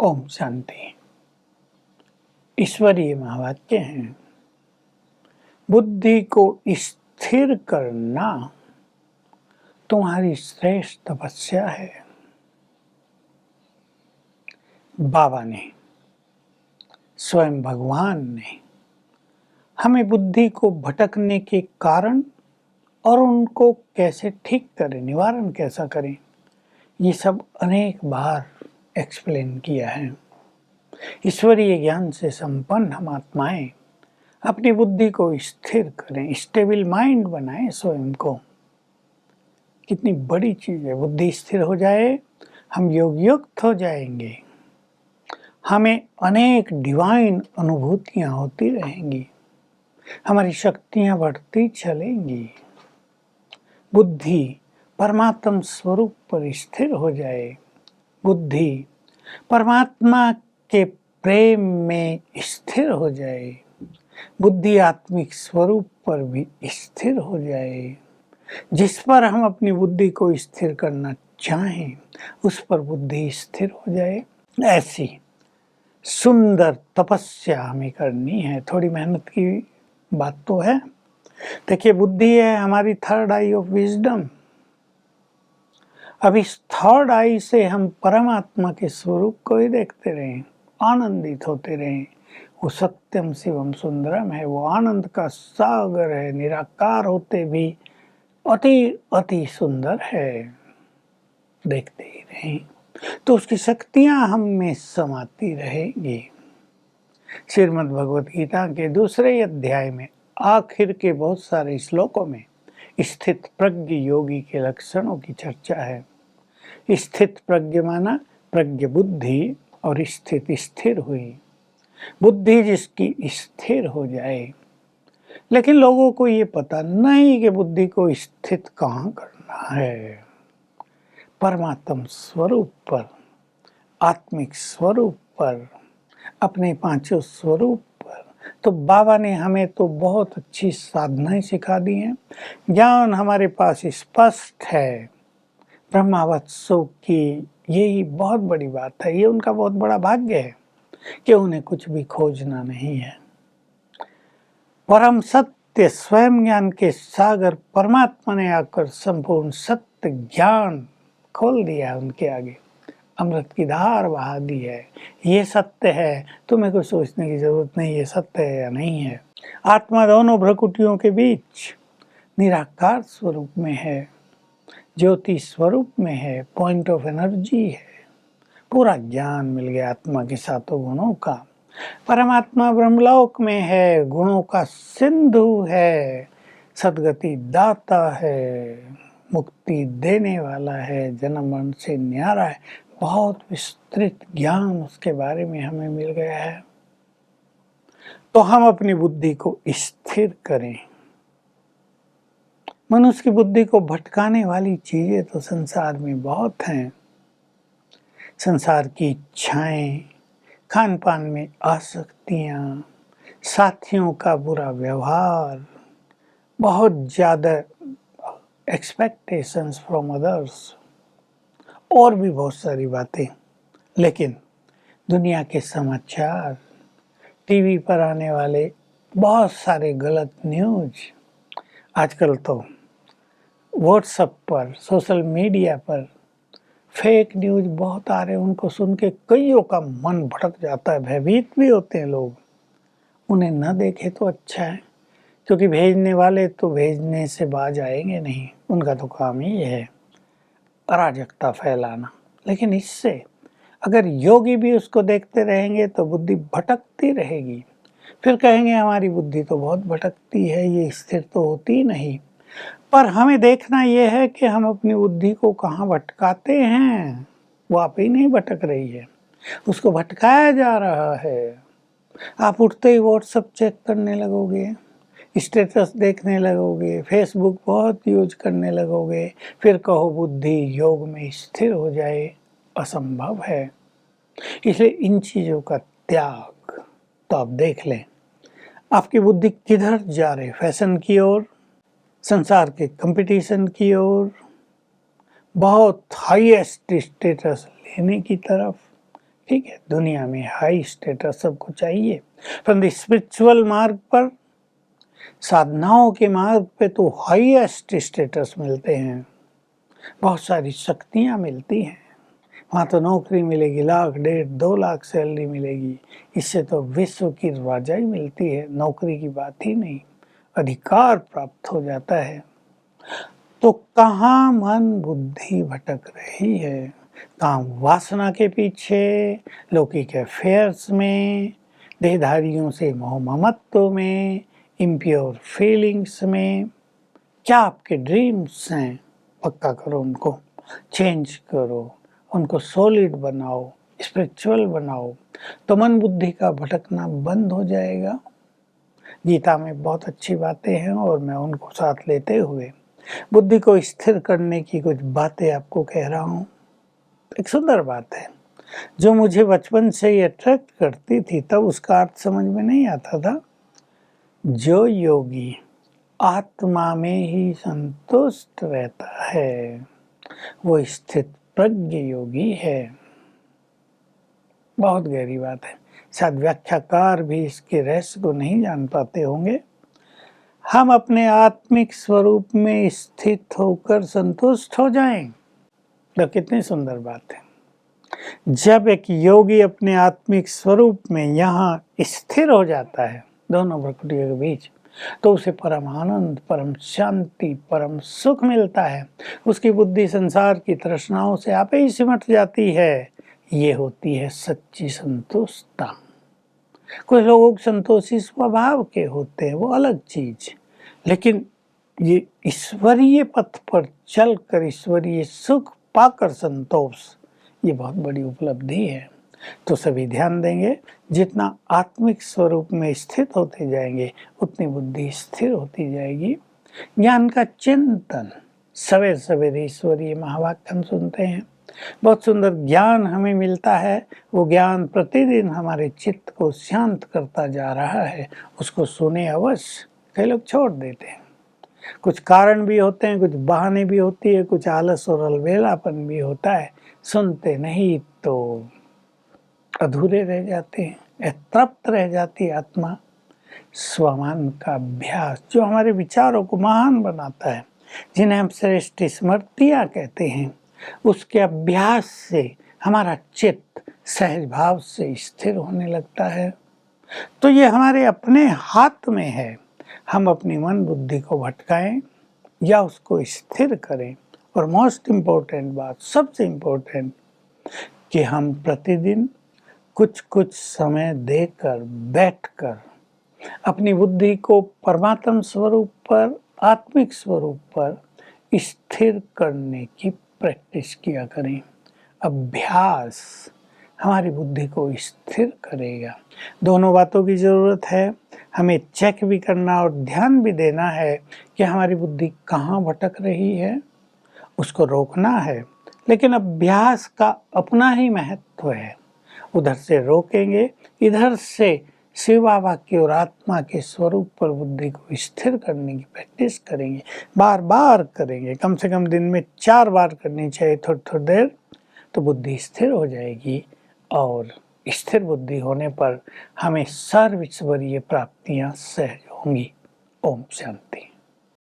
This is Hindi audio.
ओम शांति। ईश्वरीय महावाक्य हैं, बुद्धि को स्थिर करना तुम्हारी श्रेष्ठ तपस्या है। बाबा ने, स्वयं भगवान ने हमें बुद्धि को भटकने के कारण और उनको कैसे ठीक करें, निवारण कैसा करें, ये सब अनेक बार एक्सप्लेन किया है। ईश्वरीय ज्ञान से संपन्न हम आत्माएं अपनी बुद्धि को स्थिर करें, स्टेबल माइंड बनाएं स्वयं को। कितनी बड़ी चीज है, बुद्धि स्थिर हो जाए, हम योग युक्त हो जाएंगे, हमें अनेक डिवाइन अनुभूतियां होती रहेंगी, हमारी शक्तियां बढ़ती चलेंगी। बुद्धि परमात्म स्वरूप पर स्थिर हो जाए, बुद्धि परमात्मा के प्रेम में स्थिर हो जाए, बुद्धि आत्मिक स्वरूप पर भी स्थिर हो जाए। जिस पर हम अपनी बुद्धि को स्थिर करना चाहें उस पर बुद्धि स्थिर हो जाए। ऐसी सुंदर तपस्या हमें करनी है। थोड़ी मेहनत की बात तो है। देखिए, बुद्धि है हमारी थर्ड आई ऑफ विजडम। अब इस थर्ड आई से हम परमात्मा के स्वरूप को ही देखते रहें, आनंदित होते रहें। वो सत्यम शिवम सुंदरम है, वो आनंद का सागर है, निराकार होते भी अति अति सुंदर है। देखते ही रहें तो उसकी शक्तियां हम में समाती रहेंगी। श्रीमद् भगवत गीता के दूसरे अध्याय में आखिर के बहुत सारे श्लोकों में स्थित प्रज्ञ योगी के लक्षणों की चर्चा है। स्थित प्रज्ञ माना प्रज्ञ बुद्धि, और स्थित स्थिर हुई बुद्धि जिसकी स्थिर हो जाए। लेकिन लोगों को ये पता नहीं कि बुद्धि को स्थित कहाँ करना है। परमात्म स्वरूप पर, आत्मिक स्वरूप पर, अपने पांचों स्वरूप पर। तो बाबा ने हमें तो बहुत अच्छी साधनाएं सिखा दी हैं। ज्ञान हमारे पास स्पष्ट है। ब्रह्मावत्सों की यही बहुत बड़ी बात है। ये उनका बहुत बड़ा भाग्य है कि उन्हें कुछ भी खोजना नहीं है। परम सत्य स्वयं ज्ञान के सागर परमात्मा ने आकर संपूर्ण सत्य ज्ञान खोल दिया है उनके आगे, अमृत की धार बहा दी है। ये सत्य है, तुम्हें कुछ सोचने की जरूरत नहीं, ये सत्य है या नहीं है। आत्मा दोनों भ्रकुटियों के बीच निराकार स्वरूप में है, ज्योति स्वरूप में है, पॉइंट ऑफ एनर्जी है। पूरा ज्ञान मिल गया आत्मा के सातों गुणों का। परमात्मा ब्रह्मलोक में है, गुणों का सिंधु है, सदगति दाता है, मुक्ति देने वाला है, जन्म मरण से न्यारा है। बहुत विस्तृत ज्ञान उसके बारे में हमें मिल गया है। तो हम अपनी बुद्धि को स्थिर करें। मनुष्य की बुद्धि को भटकाने वाली चीजें तो संसार में बहुत हैं। संसार की इच्छाएं, खान पान में आसक्तियां, साथियों का बुरा व्यवहार, बहुत ज़्यादा एक्सपेक्टेशंस फ्रॉम अदर्स, और भी बहुत सारी बातें। लेकिन दुनिया के समाचार, टीवी पर आने वाले बहुत सारे गलत न्यूज, आजकल तो व्हाट्सएप पर, सोशल मीडिया पर फेक न्यूज बहुत आ रहे हैं। उनको सुन के कईयों का मन भटक जाता है, भयभीत भी होते हैं लोग। उन्हें न देखे तो अच्छा है, क्योंकि भेजने वाले तो भेजने से बाज आएंगे नहीं। उनका तो काम ही है अराजकता फैलाना। लेकिन इससे अगर योगी भी उसको देखते रहेंगे तो बुद्धि भटकती रहेगी। फिर कहेंगे हमारी बुद्धि तो बहुत भटकती है, ये स्थिर तो होती नहीं। पर हमें देखना यह है कि हम अपनी बुद्धि को कहाँ भटकाते हैं। वो आप ही नहीं भटक रही है, उसको भटकाया जा रहा है। आप उठते ही व्हाट्सएप चेक करने लगोगे, स्टेटस देखने लगोगे, फेसबुक बहुत यूज करने लगोगे, फिर कहो बुद्धि योग में स्थिर हो जाए, असंभव है। इसलिए इन चीज़ों का त्याग। तो आप देख लें आपकी बुद्धि किधर जा रही, फैशन की ओर, संसार के कंपटीशन की ओर, बहुत हाईएस्ट स्टेटस लेने की तरफ, ठीक है, दुनिया में हाई स्टेटस सबको चाहिए, परंतु स्पिरिचुअल मार्ग पर, साधनाओं के मार्ग पे तो हाईएस्ट स्टेटस मिलते हैं, बहुत सारी शक्तियाँ मिलती हैं। वहाँ तो नौकरी मिलेगी, 1,00,000, 1.5, 2 लाख सैलरी मिलेगी, इससे तो विश्व की राजाई मिलती है, नौकरी की बात ही नहीं, अधिकार प्राप्त हो जाता है। तो कहाँ मन बुद्धि भटक रही है? कहाँ वासना के पीछे, लौकिक अफेयर्स में, देहधारियों से मोह ममत्व में, इम्प्योर फीलिंग्स में। क्या आपके ड्रीम्स हैं? पक्का करो उनको, चेंज करो, उनको सॉलिड बनाओ, स्पिरिचुअल बनाओ, तो मन बुद्धि का भटकना बंद हो जाएगा। गीता में बहुत अच्छी बातें हैं और मैं उनको साथ लेते हुए बुद्धि को स्थिर करने की कुछ बातें आपको कह रहा हूँ। एक सुंदर बात है जो मुझे बचपन से ही अट्रैक्ट करती थी, तब उसका अर्थ समझ में नहीं आता था। जो योगी आत्मा में ही संतुष्ट रहता है वो स्थित प्रज्ञ योगी है। बहुत गहरी बात है, शायद व्याख्याकार भी इसके रहस्य को नहीं जान पाते होंगे। हम अपने आत्मिक स्वरूप में स्थित होकर संतुष्ट हो जाएं, तो कितनी सुंदर बात है। जब एक योगी अपने आत्मिक स्वरूप में यहाँ स्थिर हो जाता है, दोनों प्रकृतियों के बीच, तो उसे परम आनंद, परम शांति, परम सुख मिलता है। उसकी बुद्धि संसार की तृष्णाओं से आपे ही सिमट जाती है। ये होती है सच्ची संतुष्टता। कुछ लोग संतोषी स्वभाव के होते हैं, वो अलग चीज, लेकिन ये ईश्वरीय पथ पर चलकर ईश्वरीय सुख पाकर संतोष, ये बहुत बड़ी उपलब्धि है। तो सभी ध्यान देंगे, जितना आत्मिक स्वरूप में स्थित होते जाएंगे उतनी बुद्धि स्थिर होती जाएगी। ज्ञान का चिंतन, सवेरे सवेरे ईश्वरीय महावाक्य हम सुनते हैं, बहुत सुंदर ज्ञान हमें मिलता है। वो ज्ञान प्रतिदिन हमारे चित्त को शांत करता जा रहा है, उसको सुने अवश्य। कई लोग छोड़ देते हैं, कुछ कारण भी होते हैं, कुछ बहाने भी होती है, कुछ आलस और अलबेलापन भी होता है, सुनते नहीं तो अधूरे रह जाते हैं, तृप्त रह जाती आत्मा। स्वमान का अभ्यास जो हमारे विचारों को महान बनाता है, जिन्हें हम श्रेष्ठ स्मृतियाँ कहते हैं, उसके अभ्यास से हमारा चित्त सहज भाव से स्थिर होने लगता है। तो ये हमारे अपने हाथ में है, हम अपनी मन बुद्धि को भटकाएं या उसको स्थिर करें। और मोस्ट इम्पोर्टेंट बात, सबसे इम्पोर्टेंट, कि हम प्रतिदिन कुछ कुछ समय देकर बैठकर अपनी बुद्धि को परमात्म स्वरूप पर, आत्मिक स्वरूप पर स्थिर करने की प्रैक्टिस किया करें। अभ्यास हमारी बुद्धि को स्थिर करेगा। दोनों बातों की ज़रूरत है, हमें चेक भी करना और ध्यान भी देना है कि हमारी बुद्धि कहाँ भटक रही है, उसको रोकना है। लेकिन अभ्यास का अपना ही महत्व है, उधर से रोकेंगे, इधर से शिव बाबा की और आत्मा के स्वरूप पर बुद्धि को स्थिर करने की प्रैक्टिस करेंगे, बार बार करेंगे, कम से कम दिन में 4 बार करनी चाहिए, थोड़ी थोड़ी देर, तो बुद्धि स्थिर हो जाएगी। और स्थिर बुद्धि होने पर हमें सर्व ईश्वरीय प्राप्तियां सहज होंगी। ओम शांति।